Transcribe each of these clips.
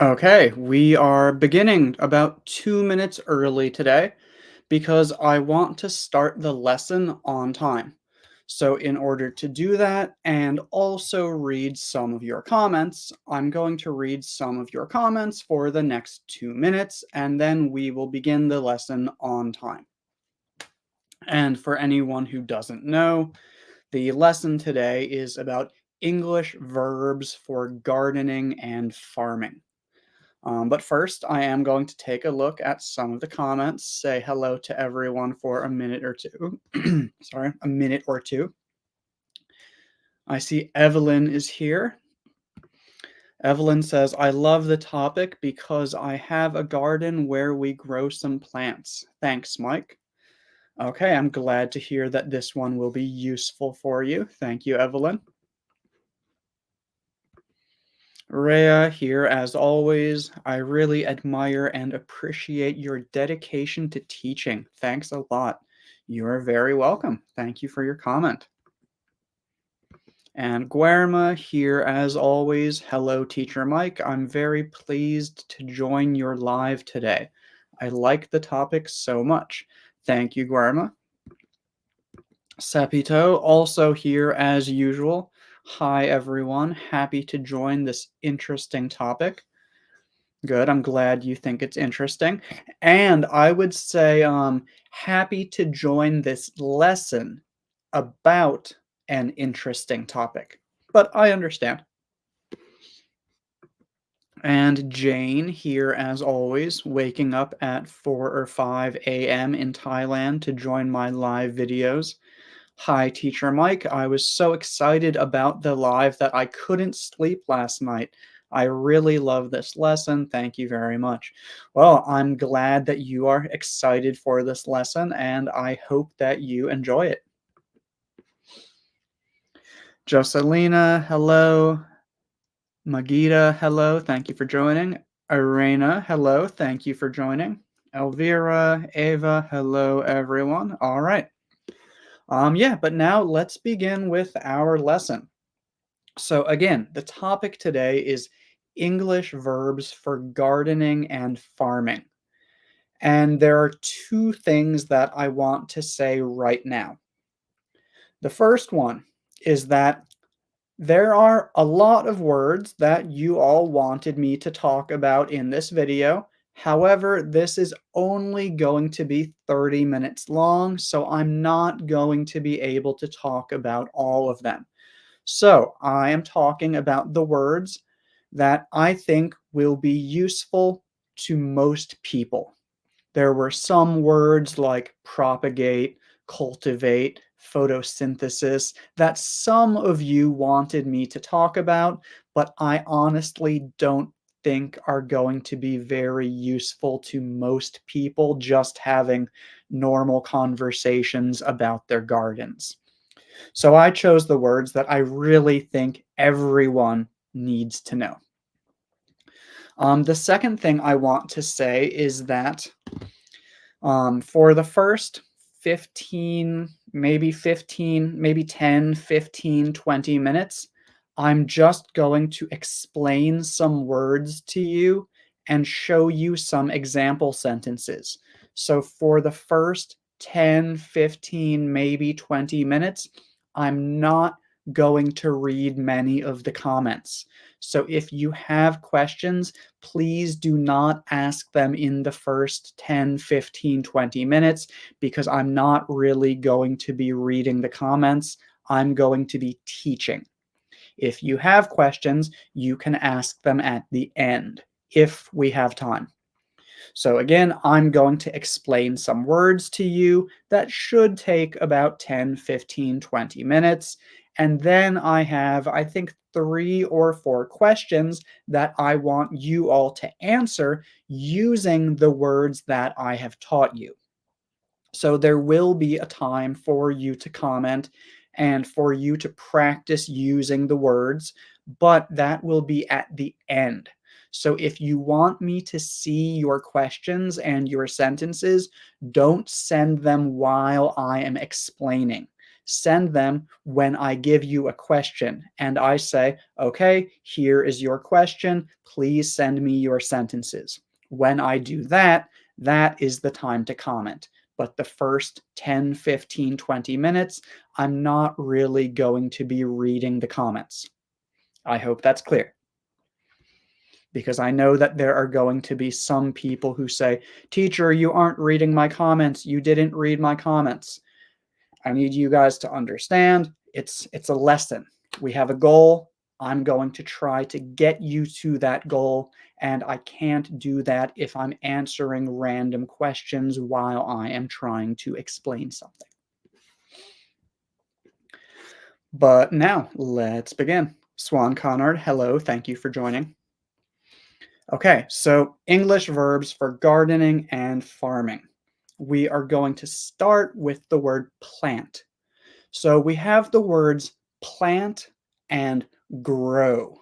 Okay, we are beginning about 2 minutes early today because I want to start the lesson on time. So, in order to do that and also read some of your comments, I'm going to read some of your comments for the next 2 minutes and then we will begin the lesson on time. And for anyone who doesn't know, the lesson today is about English verbs for gardening and farming. But first, I am going to take a look at some of the comments, say hello to everyone for a minute or two. Sorry, a minute or two. I see Evelyn is here. Evelyn says, I love the topic because I have a garden where we grow some plants. Thanks, Mike. Okay, I'm glad to hear that this one will be useful for you. Thank you, Evelyn. Rhea here as always. I really admire and appreciate your dedication to teaching. Thanks a lot. You are very welcome. Thank you for your comment. And Guerma here as always. Hello, Teacher Mike. I'm very pleased to join your live today. I like the topic so much. Thank you, Guerma. Sapito also here as usual. Hi, everyone. Happy to join this interesting topic. Good. I'm glad you think it's interesting. And I would say happy to join this lesson about an interesting topic. But I understand. And Jane here as always, waking up at 4 or 5 a.m. in Thailand to join my live videos. Hi, Teacher Mike. I was so excited about the live that I couldn't sleep last night. I really love this lesson. Thank you very much. Well, I'm glad that you are excited for this lesson, and I hope that you enjoy it. Jocelina, hello. Magida, hello. Thank you for joining. Irena, hello. Thank you for joining. Elvira, Ava, hello, everyone. All right. Yeah, but now let's begin with our lesson. So again, the topic today is English verbs for gardening and farming. And there are two things that I want to say right now. The first one is that there are a lot of words that you all wanted me to talk about in this video. However, this is only going to be 30 minutes long, so I'm not going to be able to talk about all of them. So I am talking about the words that I think will be useful to most people. There were some words like propagate, cultivate, photosynthesis that some of you wanted me to talk about, but I honestly don't think are going to be very useful to most people just having normal conversations about their gardens. So I chose the words that I really think everyone needs to know. The second thing I want to say is that for the first 15, maybe 10, 15, 20 minutes, I'm just going to explain some words to you and show you some example sentences. So for the first 10, 15, maybe 20 minutes, I'm not going to read many of the comments. So if you have questions, please do not ask them in the first 10, 15, 20 minutes because I'm not really going to be reading the comments. I'm going to be teaching. If you have questions, you can ask them at the end if we have time. So again, I'm going to explain some words to you that should take about 10, 15, 20 minutes. And then I have, I think, 3 or 4 questions that I want you all to answer using the words that I have taught you. So there will be a time for you to comment and for you to practice using the words, but that will be at the end. So if you want me to see your questions and your sentences, don't send them while I am explaining. send them when I give you a question and I say, okay, here is your question. Please send me your sentences. When I do that, that is the time to comment. But the first 10, 15, 20 minutes, I'm not really going to be reading the comments. I hope that's clear. Because I know that there are going to be some people who say, teacher, you aren't reading my comments. You didn't read my comments. I need you guys to understand it's a lesson. We have a goal. I'm going to try to get you to that goal, and I can't do that if I'm answering random questions while I am trying to explain something. But now, let's begin. Swan Connard, hello, thank you for joining. Okay, so English verbs for gardening and farming. We are going to start with the word plant. So we have the words plant and grow.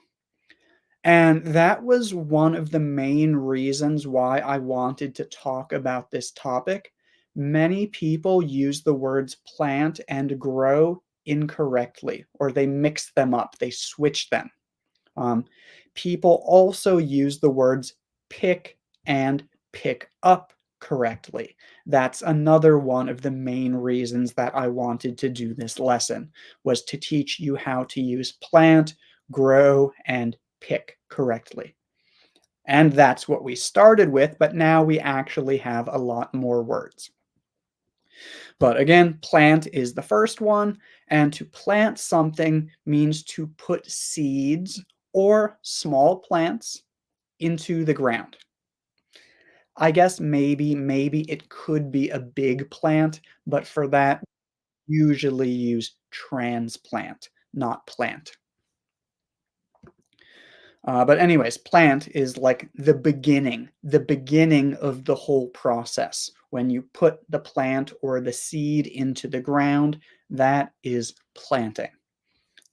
And that was one of the main reasons why I wanted to talk about this topic. Many people use the words plant and grow incorrectly, or they mix them up, they switch them. Um, People also use the words pick and pick up correctly. That's another one of the main reasons that I wanted to do this lesson, was to teach you how to use plant, grow, and pick correctly. And that's what we started with, but now we actually have a lot more words. But again, plant is the first one, and to plant something means to put seeds or small plants into the ground. I guess maybe it could be a big plant, but for that, usually use transplant, not plant. But anyways, plant is like the beginning of the whole process. When you put the plant or the seed into the ground, that is planting.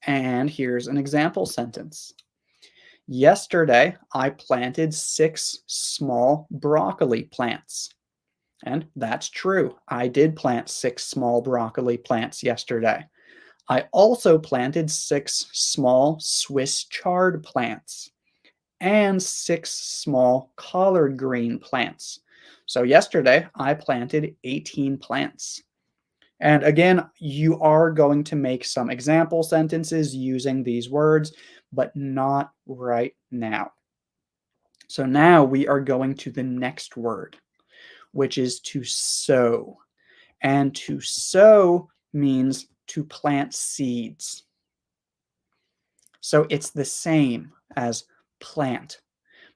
And here's an example sentence. Yesterday, I planted 6 small broccoli plants. And that's true. I did plant 6 small broccoli plants yesterday. I also planted 6 small Swiss chard plants and 6 small collard green plants. So yesterday I planted 18 plants. And again, you are going to make some example sentences using these words, but not right now. So now we are going to the next word, which is to sow. And to sow means to plant seeds. So it's the same as plant,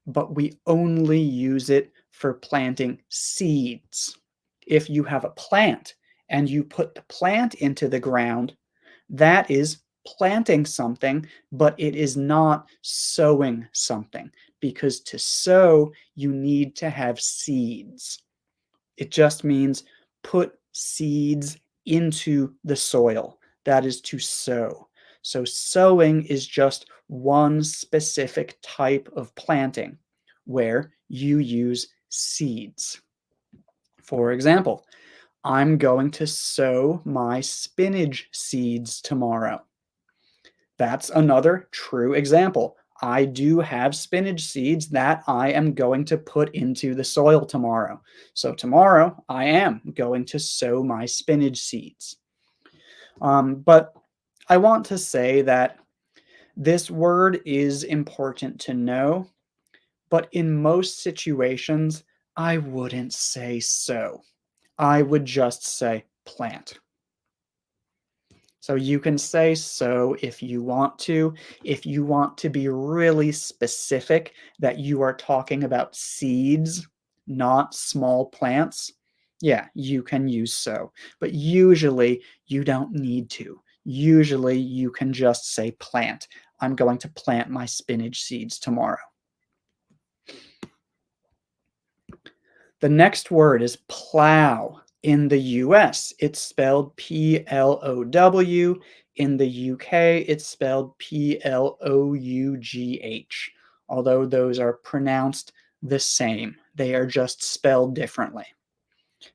but we only use it for planting seeds. If you have a plant and you put the plant into the ground, that is planting something, but it is not sowing something, because to sow, you need to have seeds. It just means put seeds into the soil. That is to sow. So sowing is just one specific type of planting where you use seeds. For example, I'm going to sow my spinach seeds tomorrow. That's another true example. I do have spinach seeds that I am going to put into the soil tomorrow. So tomorrow I am going to sow my spinach seeds. But I want to say that this word is important to know, but in most situations, I wouldn't say sow. I would just say plant. So you can say so if you want to. If you want to be really specific that you are talking about seeds, not small plants, yeah, you can use so. But usually you don't need to. Usually you can just say plant. I'm going to plant my spinach seeds tomorrow. The next word is plow. In the US, it's spelled Plow. In the UK, it's spelled Plough, although those are pronounced the same. They are just spelled differently.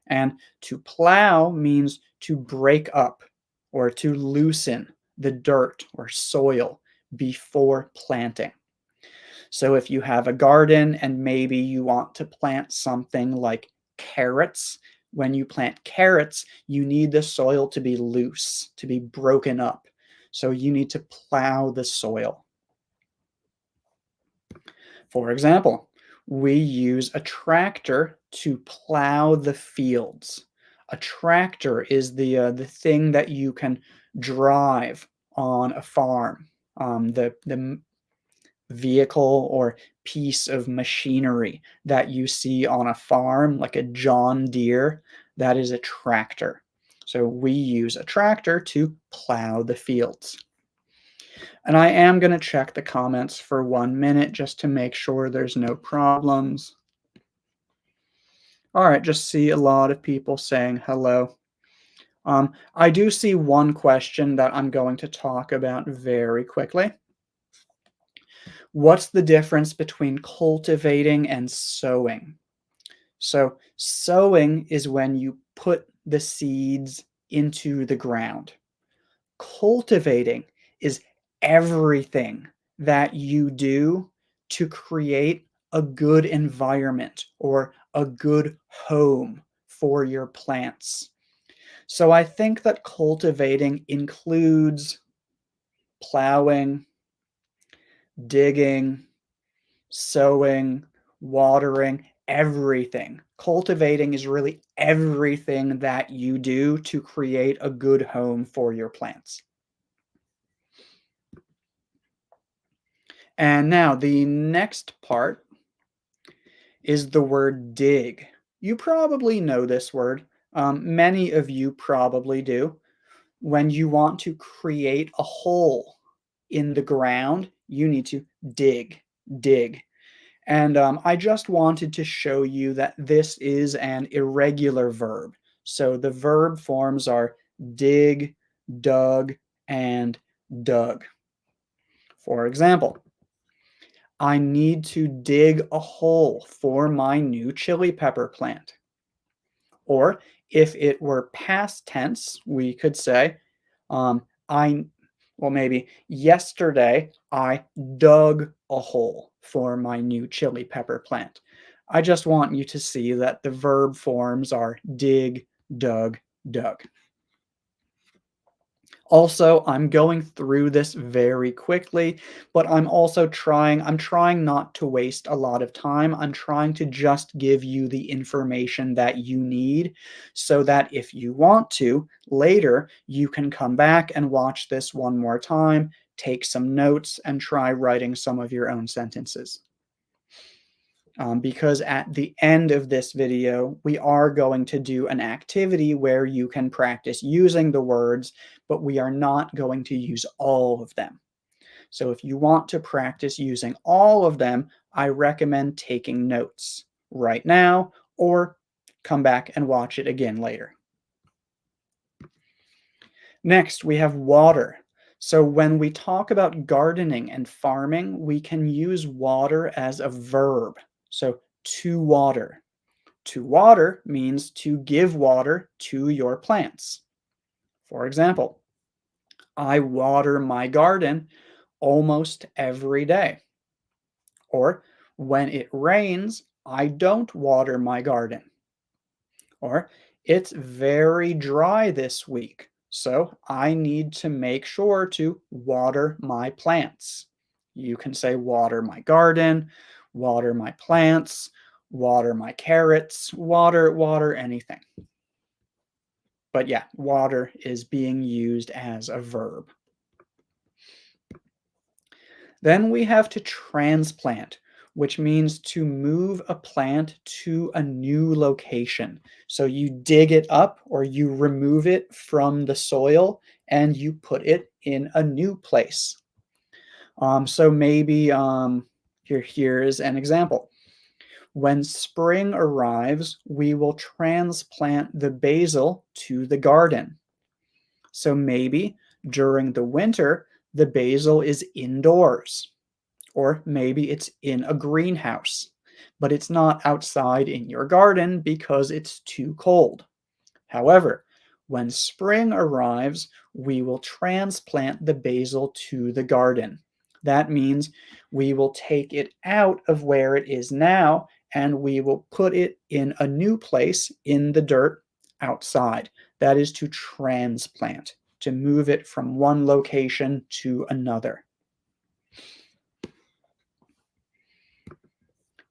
And to plow means to break up or to loosen the dirt or soil before planting. So if you have a garden and maybe you want to plant something like carrots, when you plant carrots, you need the soil to be loose, to be broken up. So you need to plow the soil. For example, we use a tractor to plow the fields. A tractor is the thing that you can drive on a farm. The vehicle or piece of machinery that you see on a farm, like a John Deere, that is a tractor. So we use a tractor to plow the fields. And I am going to check the comments for 1 minute just to make sure there's no problems. All right, just see a lot of people saying hello. I do see one question that I'm going to talk about very quickly. What's the difference between cultivating and sowing? So, sowing is when you put the seeds into the ground. Cultivating is everything that you do to create a good environment or a good home for your plants. So I think that cultivating includes plowing, digging, sowing, watering, everything. Cultivating is really everything that you do to create a good home for your plants. And now the next part is the word dig. You probably know this word. Many of you probably do. When you want to create a hole in the ground, you need to dig, dig. And I just wanted to show you that this is an irregular verb. So the verb forms are dig, dug, and dug. For example, I need to dig a hole for my new chili pepper plant. Or if it were past tense, we could say, I, well, maybe yesterday I dug a hole for my new chili pepper plant. I just want you to see that the verb forms are dig, dug, dug. Also, I'm going through this very quickly, but I'm trying not to waste a lot of time. I'm trying to just give you the information that you need so that if you want to, later, you can come back and watch this one more time, take some notes, and try writing some of your own sentences. Because at the end of this video, we are going to do an activity where you can practice using the words, but we are not going to use all of them. So if you want to practice using all of them, I recommend taking notes right now or come back and watch it again later. Next, we have water. So when we talk about gardening and farming, we can use water as a verb. So to water. To water means to give water to your plants. For example, I water my garden almost every day. Or when it rains, I don't water my garden. Or it's very dry this week, so I need to make sure to water my plants. You can say water my garden, water my plants, water my carrots, water anything. But yeah, water is being used as a verb. Then we have to transplant, which means to move a plant to a new location. So you dig it up or you remove it from the soil and you put it in a new place. So maybe here is an example. When spring arrives, we will transplant the basil to the garden. So maybe during the winter, the basil is indoors, or maybe it's in a greenhouse, but it's not outside in your garden because it's too cold. However, When spring arrives, we will transplant the basil to the garden. That means we will take it out of where it is now and we will put it in a new place in the dirt outside. That is to transplant, to move it from one location to another.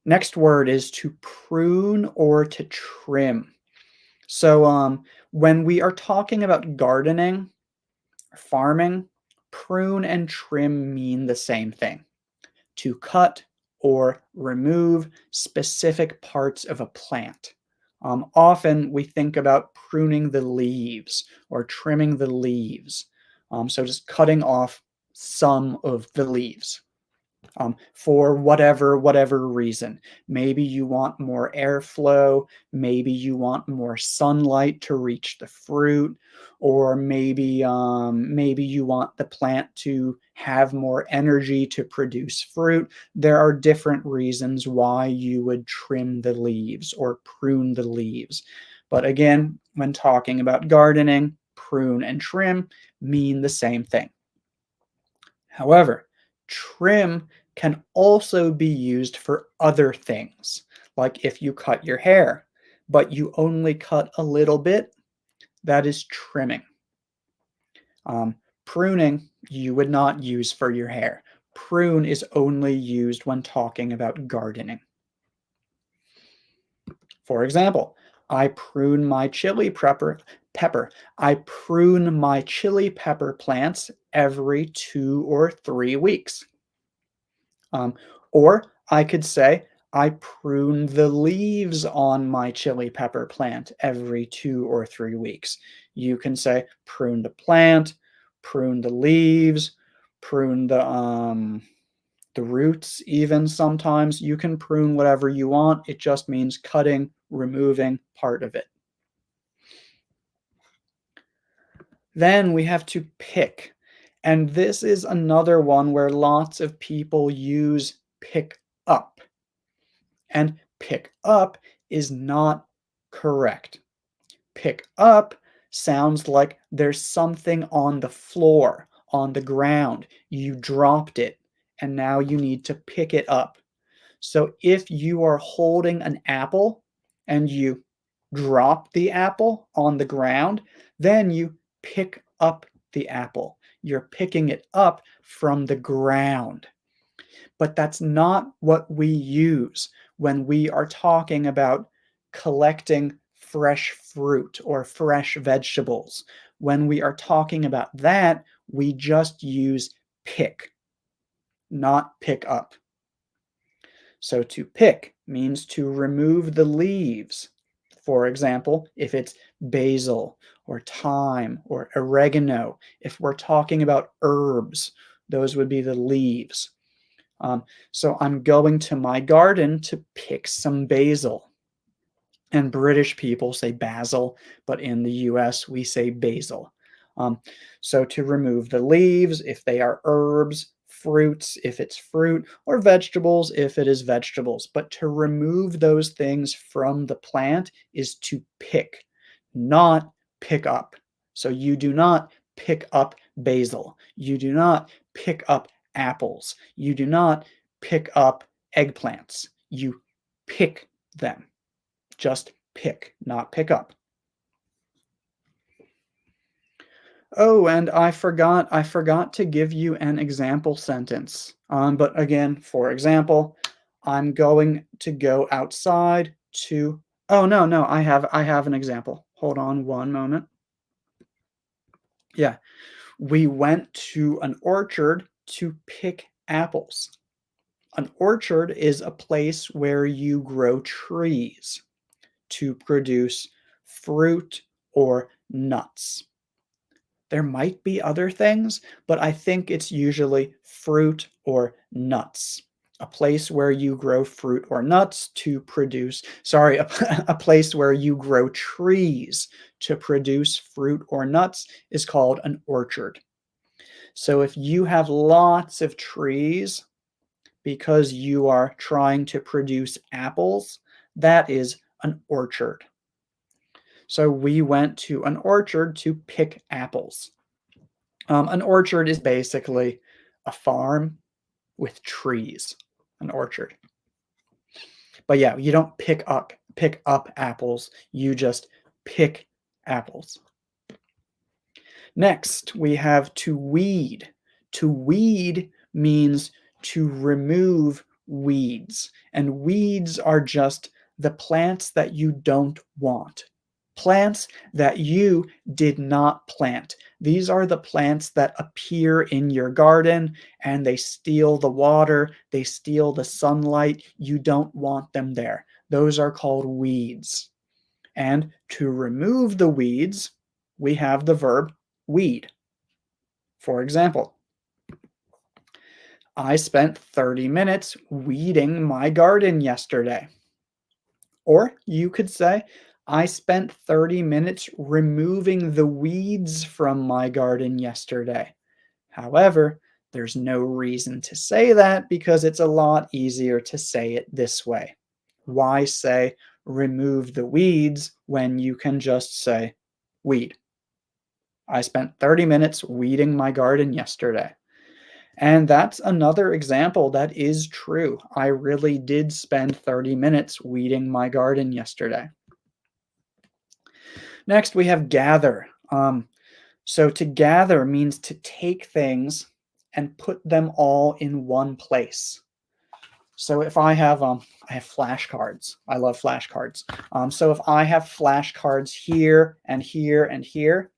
Next word is to prune or to trim. So when we are talking about gardening, farming, prune and trim mean the same thing. To cut or remove specific parts of a plant. Often we think about pruning the leaves or trimming the leaves. So just cutting off some of the leaves for whatever reason. Maybe you want more airflow, maybe you want more sunlight to reach the fruit, or maybe you want the plant to have more energy to produce fruit. There are different reasons why you would trim the leaves or prune the leaves. But again, when talking about gardening, prune and trim mean the same thing. However, trim can also be used for other things, like if you cut your hair, but you only cut a little bit, that is trimming. Pruning, you would not use for your hair. Prune is only used when talking about gardening. For example, I prune my chili pepper. I prune my chili pepper plants every 2 or 3 weeks. Or I could say, I prune the leaves on my chili pepper plant every 2 or 3 weeks. You can say prune the plant, prune the leaves, prune the roots even sometimes. You can prune whatever you want. It just means cutting, removing part of it. Then we have to pick. And this is another one where lots of people use pick up. And pick up is not correct. Pick up sounds like there's something on the floor, on the ground. You dropped it, and now you need to pick it up. So if you are holding an apple and you drop the apple on the ground, then you pick up the apple. You're picking it up from the ground. But that's not what we use when we are talking about collecting fresh fruit or fresh vegetables. When we are talking about that, we just use pick, not pick up. So to pick means to remove the leaves. For example, if it's basil or thyme or oregano, if we're talking about herbs, those would be the leaves. So I'm going to my garden to pick some basil. And British people say basil, but in the US we say basil. Um, so to remove the leaves, if they are herbs, fruits, if it's fruit, or vegetables, if it is vegetables. But to remove those things from the plant is to pick, not pick up. So you do not pick up basil. You do not pick up apples. You do not pick up eggplants. You pick them. Just pick, not pick up. Oh, and I forgot to give you an example sentence. But again, for example, I'm going to go outside to. Oh no, I have an example. Hold on one moment. Yeah, we went to an orchard to pick apples. An orchard is a place where you grow trees to produce fruit or nuts. There might be other things, but I think it's usually fruit or nuts. A place where you grow fruit or nuts to produce, sorry, a place where you grow trees to produce fruit or nuts is called an orchard. So if you have lots of trees because you are trying to produce apples, that is an orchard. So we went to an orchard to pick apples. An orchard is basically a farm with trees, an orchard. But yeah, you don't pick up apples, you just pick apples. Next, we have to weed. To weed means to remove weeds, and weeds are just the plants that you don't want. Plants that you did not plant. These are the plants that appear in your garden and they steal the water, they steal the sunlight. You don't want them there. Those are called weeds. And to remove the weeds, we have the verb weed. For example, I spent 30 minutes weeding my garden yesterday. Or you could say, I spent 30 minutes removing the weeds from my garden yesterday. However, there's no reason to say that because it's a lot easier to say it this way. Why say remove the weeds when you can just say weed? I spent 30 minutes weeding my garden yesterday. And that's another example that is true. I really did spend 30 minutes weeding my garden yesterday. Next, we have gather. So to gather means to take things and put them all in one place. So if I have flashcards. I love flashcards. So if I have flashcards here and here and here,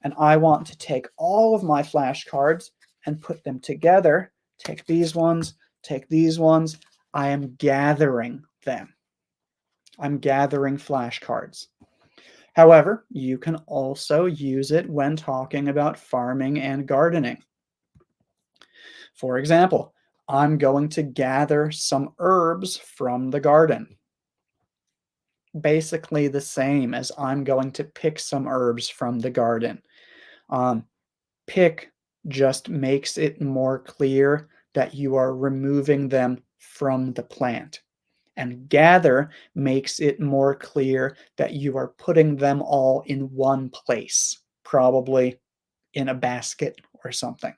and I want to take all of my flashcards and put them together, take these ones, take these ones, I am gathering them. I'm gathering flashcards. However, you can also use it when talking about farming and gardening. For example, I'm going to gather some herbs from the garden. Basically the same as I'm going to pick some herbs from the garden. Um, Pick just makes it more clear that you are removing them from the plant. And gather makes it more clear that you are putting them all in one place, probably in a basket or something.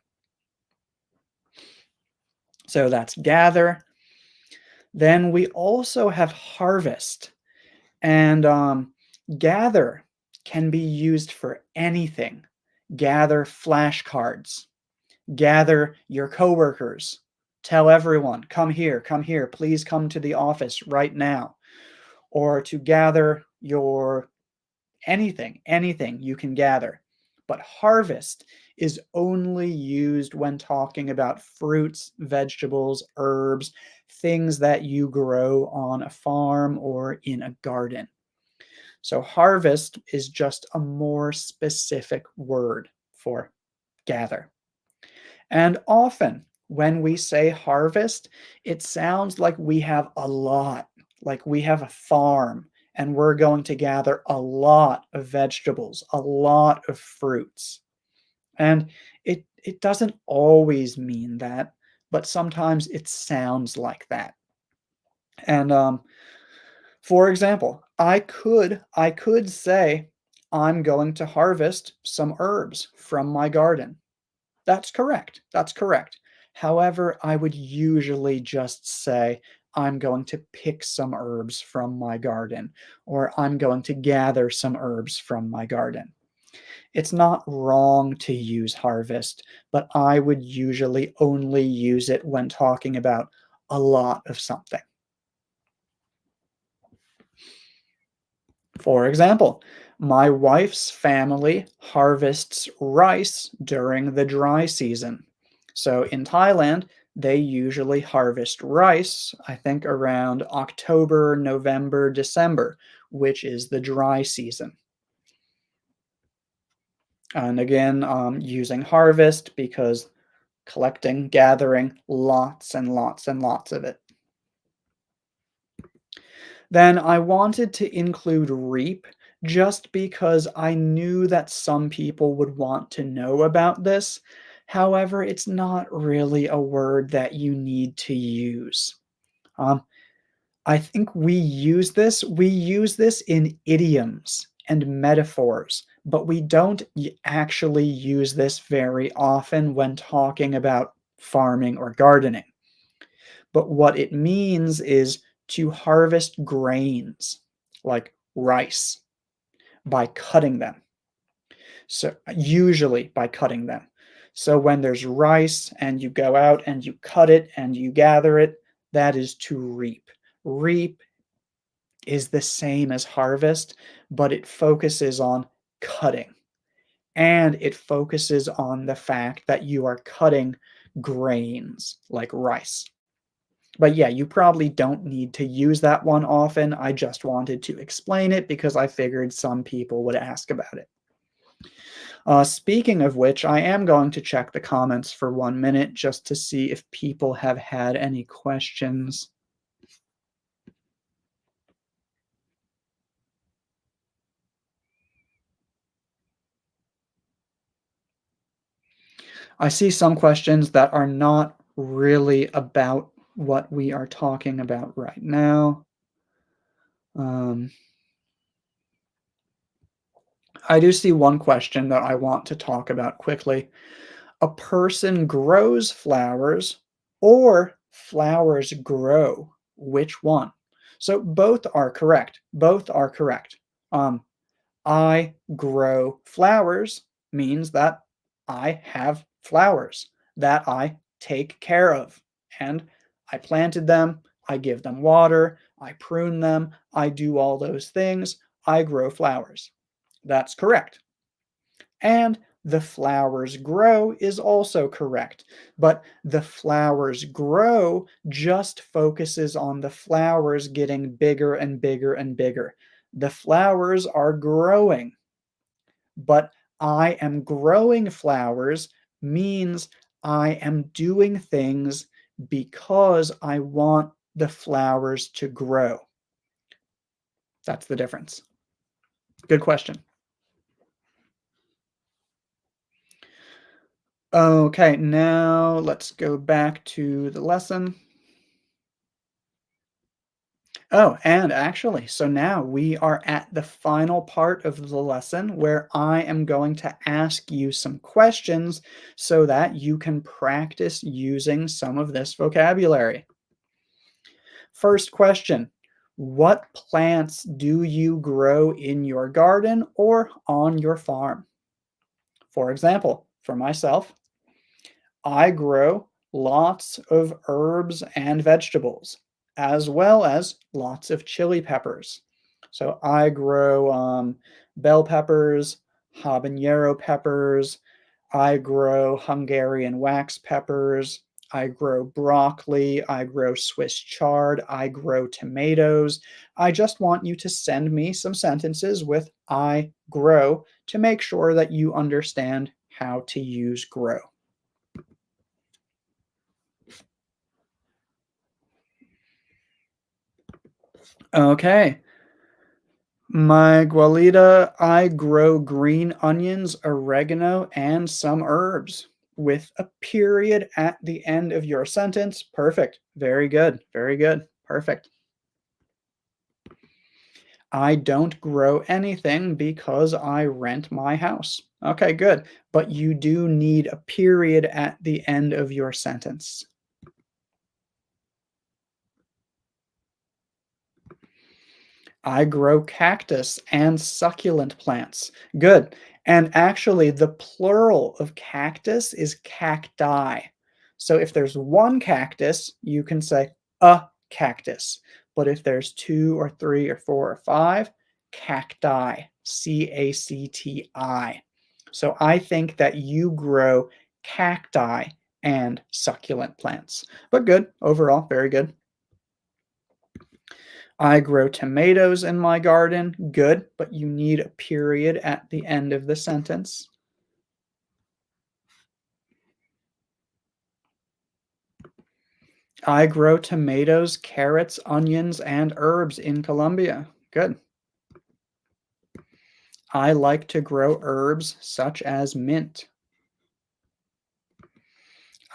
So that's gather. Then we also have harvest. And gather can be used for anything. Gather flashcards. Gather your coworkers. Tell everyone, come here, please come to the office right now. Or to gather your anything you can gather. But harvest is only used when talking about fruits, vegetables, herbs, things that you grow on a farm or in a garden. So harvest is just a more specific word for gather. And often when we say harvest, it sounds like we have a lot, like we have a farm and we're going to gather a lot of vegetables, a lot of fruits. And it doesn't always mean that, but sometimes it sounds like that. And for example, I could say I'm going to harvest some herbs from my garden. That's correct. That's correct. However, I would usually just say, I'm going to pick some herbs from my garden, or I'm going to gather some herbs from my garden. It's not wrong to use harvest, but I would usually only use it when talking about a lot of something. For example, my wife's family harvests rice during the dry season. So in Thailand, they usually harvest rice, I think around October, November, December, which is the dry season. And again, using harvest because collecting, gathering, lots and lots and lots of it. Then I wanted to include reap just because I knew that some people would want to know about this. However, it's not really a word that you need to use. Um, I think we use this in idioms and metaphors, but we don't actually use this very often when talking about farming or gardening. But what it means is to harvest grains like rice by cutting them. So usually by cutting them. So when there's rice and you go out and you cut it and you gather it, that is to reap. Reap is the same as harvest, but it focuses on cutting. And it focuses on the fact that you are cutting grains like rice. But yeah, you probably don't need to use that one often. I just wanted to explain it because I figured some people would ask about it. Speaking of which, I am going to check the comments for 1 minute just to see if people have had any questions. I see some questions that are not really about what we are talking about right now. Um, I do see one question that I want to talk about quickly. A person grows flowers or flowers grow? Which one? So both are correct. Both are correct. Um, I grow flowers means that I have flowers that I take care of. And I planted them, I give them water, I prune them, I do all those things. I grow flowers. That's correct. And the flowers grow is also correct. But the flowers grow just focuses on the flowers getting bigger and bigger and bigger. The flowers are growing, but I am growing flowers means I am doing things because I want the flowers to grow. That's the difference. Good question. Okay, now let's go back to the lesson. Oh, and actually, so now we are at the final part of the lesson where I am going to ask you some questions so that you can practice using some of this vocabulary. First question, what plants do you grow in your garden or on your farm? For example, for myself, I grow lots of herbs and vegetables, as well as lots of chili peppers. So I grow bell peppers, habanero peppers, I grow Hungarian wax peppers, I grow broccoli, I grow Swiss chard, I grow tomatoes. I just want you to send me some sentences with I grow to make sure that you understand how to use grow. Okay. My Gualita, I grow green onions, oregano, and some herbs with a period at the end of your sentence. Perfect. Very good. Very good. Perfect. I don't grow anything because I rent my house. Okay, good. But you do need a period at the end of your sentence. I grow cactus and succulent plants. Good. And actually, the plural of cactus is cacti. So if there's one cactus, you can say a cactus. But if there's two or three or four or five, cacti, cacti. So I think that you grow cacti and succulent plants. But good, overall, very good. I grow tomatoes in my garden. Good, but you need a period at the end of the sentence. I grow tomatoes, carrots, onions, and herbs in Colombia. Good. I like to grow herbs such as mint.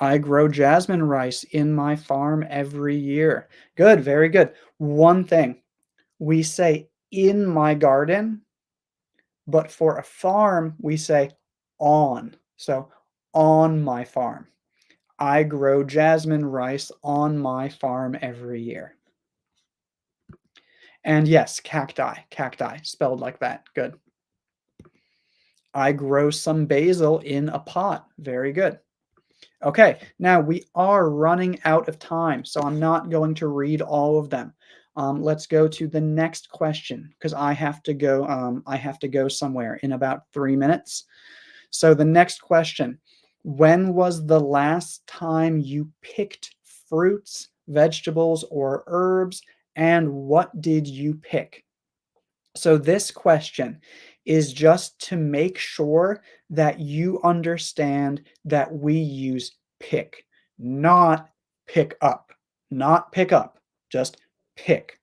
I grow jasmine rice in my farm every year. Good, very good. One thing we say in my garden But for a farm, we say on. So on my farm. I grow jasmine rice on my farm every year. And yes, cacti, spelled like that. Good. I grow some basil in a pot. Very good. Okay, now we are running out of time, so I'm not going to read all of them. Let's go to the next question because I have to go. I have to go somewhere in about 3 minutes. So the next question: when was the last time you picked fruits, vegetables, or herbs, and what did you pick? So this question is just to make sure that you understand that we use pick, not pick up, not pick up, just pick.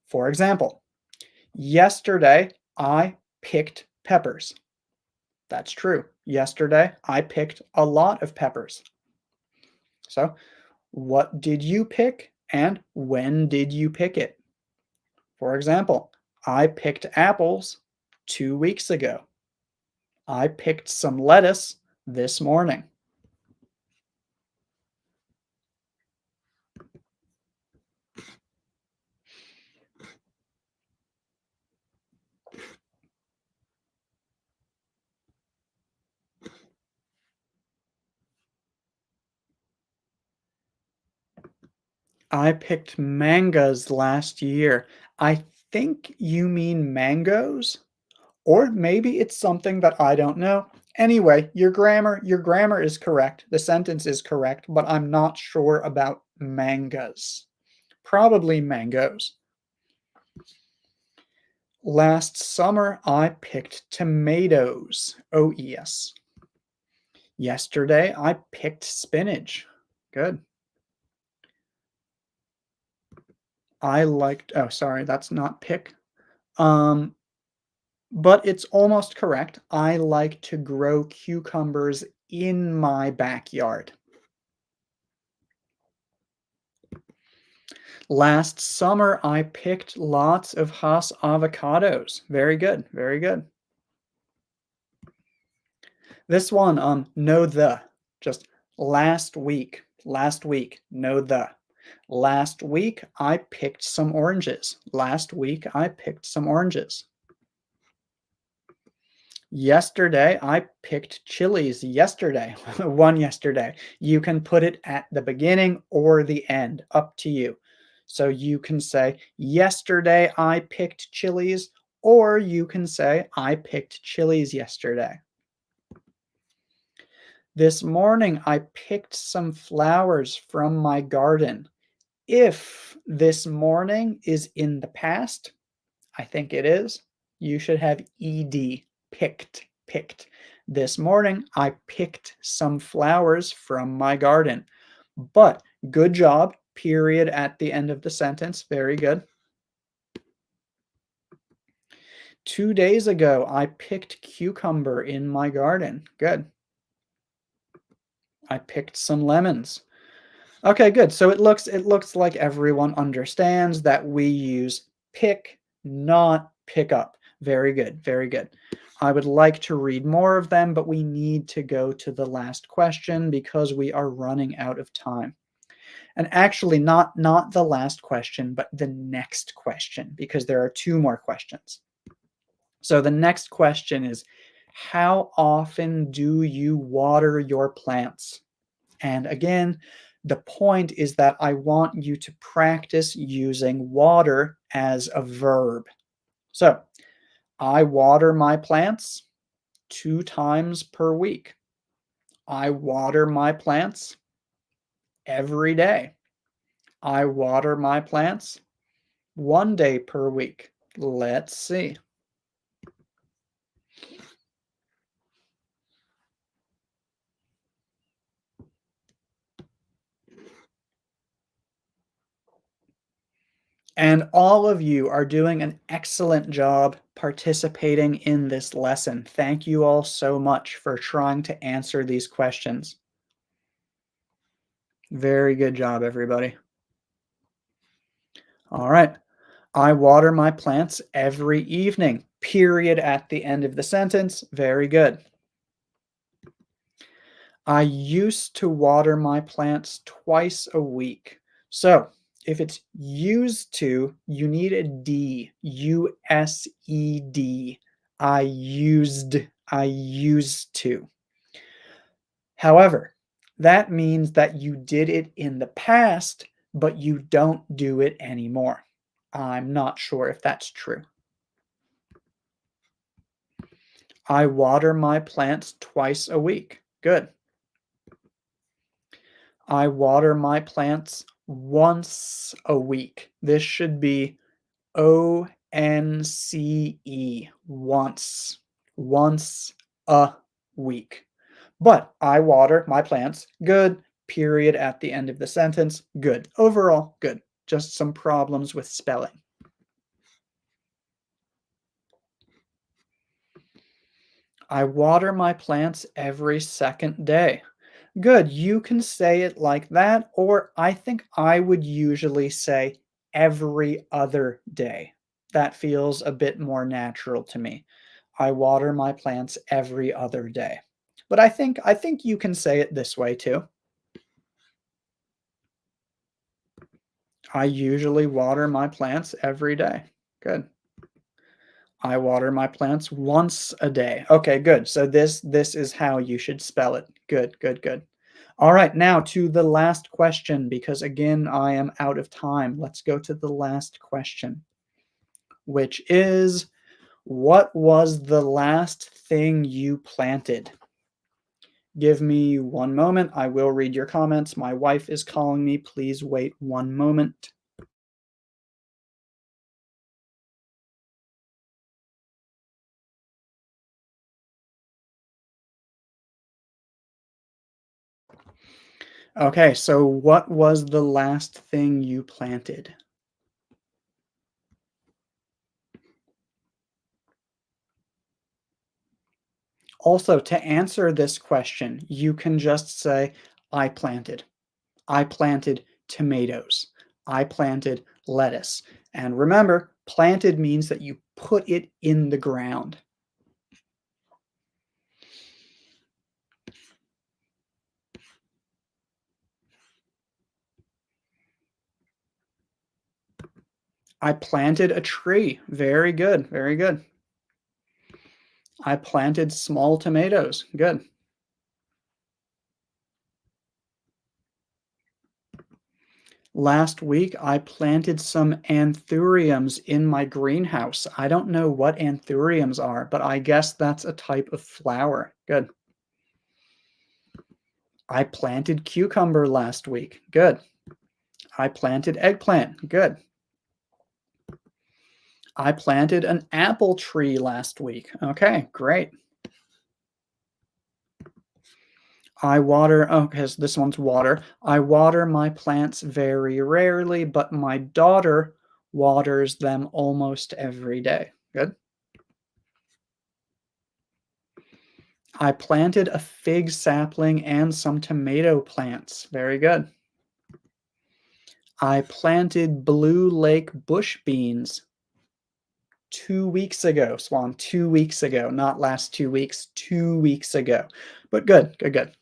For example, yesterday I picked peppers. That's true. Yesterday I picked a lot of peppers. So, what did you pick and when did you pick it? For example, I picked apples 2 weeks ago. I picked some lettuce this morning. I picked mangoes last year. I think you mean mangoes, or maybe it's something that I don't know. Anyway, your grammar is correct. The sentence is correct, but I'm not sure about mangoes. Probably mangoes. Last summer, I picked tomatoes. Oh, yes. Yesterday, I picked spinach. Good. Oh, sorry, that's not pick. Um, but it's almost correct. I like to grow cucumbers in my backyard. Last summer, I picked lots of Hass avocados. Very good, very good. This one, no the, just last week, no the. Last week, I picked some oranges. Last week, I picked some oranges. Yesterday, I picked chilies yesterday, one yesterday. You can put it at the beginning or the end, up to you. So you can say, yesterday I picked chilies, or you can say, I picked chilies yesterday. This morning, I picked some flowers from my garden. If this morning is in the past, I think it is, you should have ed, picked, picked. This morning, I picked some flowers from my garden. But good job, period at the end of the sentence. Very good. 2 days ago, I picked cucumber in my garden. Good. I picked some lemons. Okay, good. So it looks like everyone understands that we use pick, not pick up. Very good. Very good. I would like to read more of them, but we need to go to the last question because we are running out of time. And actually not the last question, but the next question because there are two more questions. So the next question is, how often do you water your plants? And again, the point is that I want you to practice using water as a verb. So I water my plants 2 times per week. I water my plants every day. I water my plants 1 day per week. Let's see. And all of you are doing an excellent job participating in this lesson. Thank you all so much for trying to answer these questions. Very good job, everybody. All right. I water my plants every evening. Period at the end of the sentence. Very good. I used to water my plants twice a week. So if it's used to, you need a D, U-S-E-D. I used to. However, that means that you did it in the past, but you don't do it anymore. I'm not sure if that's true. I water my plants twice a week. Good. I water my plants once a week. This should be O-N-C-E, once. Once a week. But I water my plants. Good. Period at the end of the sentence. Good. Overall, good. Just some problems with spelling. I water my plants every second day. Good. You can say it like that, or I think I would usually say every other day. That feels a bit more natural to me. I water my plants every other day. But I think you can say it this way too. I usually water my plants every day. Good. I water my plants once a day. Okay, good. So this is how you should spell it. Good, good, good. All right, now to the last question, because again, I am out of time. Let's go to the last question, which is, what was the last thing you planted? Give me one moment. I will read your comments. My wife is calling me. Please wait one moment. Okay, so what was the last thing you planted? Also, to answer this question, you can just say, I planted. I planted tomatoes. I planted lettuce. And remember, planted means that you put it in the ground. I planted a tree. Very good. Very good. I planted small tomatoes. Good. Last week, I planted some anthuriums in my greenhouse. I don't know what anthuriums are, but I guess that's a type of flower. Good. I planted cucumber last week. Good. I planted eggplant. Good. I planted an apple tree last week. Okay, great. Because this one's water. I water my plants very rarely, but my daughter waters them almost every day. Good. I planted a fig sapling and some tomato plants. Very good. I planted blue lake bush beans 2 weeks ago, Swan, 2 weeks ago, not last 2 weeks, 2 weeks ago. But good, good, good.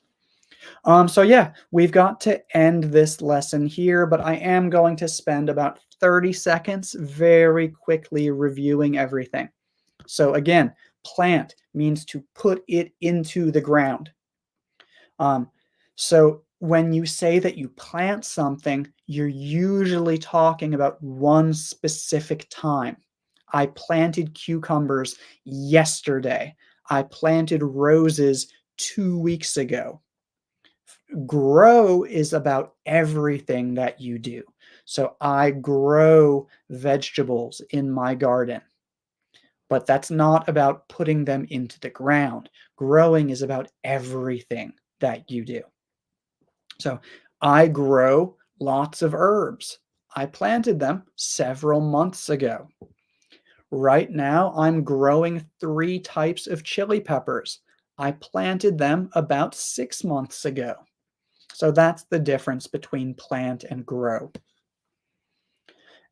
So yeah, we've got to end this lesson here, but I am going to spend about 30 seconds very quickly reviewing everything. So again, plant means to put it into the ground. So when you say that you plant something, you're usually talking about one specific time. I planted cucumbers yesterday. I planted roses 2 weeks ago. Grow is about everything that you do. So I grow vegetables in my garden, but that's not about putting them into the ground. Growing is about everything that you do. So I grow lots of herbs. I planted them several months ago. Right now, I'm growing 3 types of chili peppers. I planted them about 6 months ago. So that's the difference between plant and grow.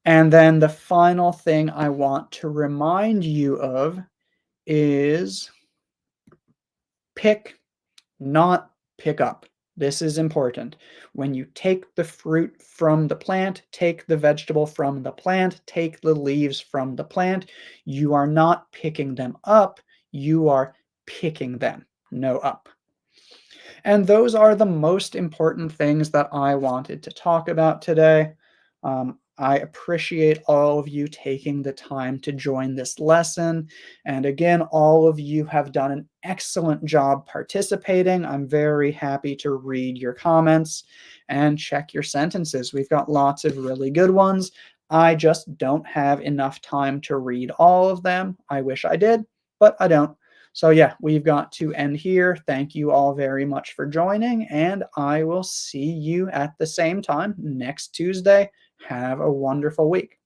And then the final thing I want to remind you of is pick, not pick up. This is important. When you take the fruit from the plant, take the vegetable from the plant, take the leaves from the plant, you are not picking them up, you are picking them. No up. And those are the most important things that I wanted to talk about today. I appreciate all of you taking the time to join this lesson. And again, all of you have done an excellent job participating. I'm very happy to read your comments and check your sentences. We've got lots of really good ones. I just don't have enough time to read all of them. I wish I did, but I don't. So yeah, we've got to end here. Thank you all very much for joining, and I will see you at the same time next Tuesday. Have a wonderful week.